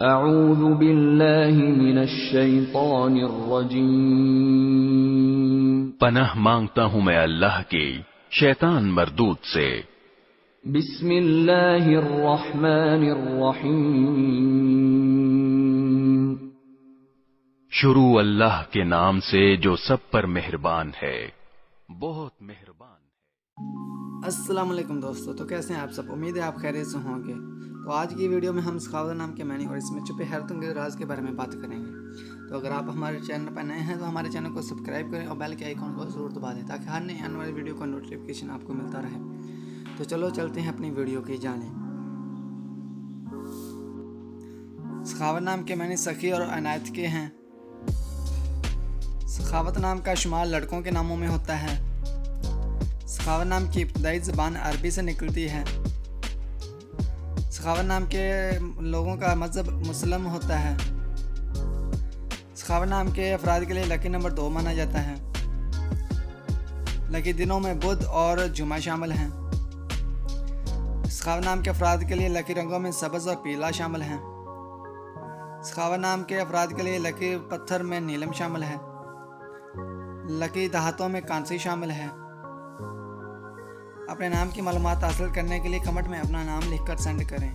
अऊज़ु बिल्लाहि मिनश शैतानिर रजीम। पनाह मांगता हूँ मैं अल्लाह की शैतान मरदूद से। बिस्मिल्लाहिर रहमानिर रहीम। शुरू अल्लाह के नाम से जो सब पर मेहरबान है, बहुत मेहरबान है। अस्सलाम वालेकुम दोस्तों, तो कैसे हैं आप सब। उम्मीद है आप खैरियत से होंगे। तो आज की वीडियो में हम सखावत नाम के मैनी और इसमें छुपे हैरतों के राज के बारे में बात करेंगे। तो अगर आप हमारे चैनल पर नए हैं तो हमारे चैनल को सब्सक्राइब करें और बेल के आइकॉन को ज़रूर दबा दें ताकि हर नई आने वाली वीडियो का नोटिफिकेशन आपको मिलता रहे। तो चलो चलते हैं अपनी वीडियो की जाने। सखावत नाम के मैनी सखी और अनायत के हैं। सखावत नाम का शुमार लड़कों के नामों में होता है। सखावत नाम की इब्तदाई ज़बान अरबी से निकलती है। सखावत नाम के लोगों का मज़हब मुस्लिम होता है। सखावत नाम के अफराद के लिए लकी नंबर 2 माना जाता है। लकी दिनों में बुध और जुमा शामिल हैं। सखावत नाम के अफराद के लिए लकी रंगों में सब्ज़ और पीला शामिल हैं। सखावत नाम के अफराद के लिए लकी पत्थर में नीलम शामिल है। लकी धातों में कांसी शामिल है। अपने नाम की मालूमात हासिल करने के लिए कमेंट में अपना नाम लिखकर सेंड करें।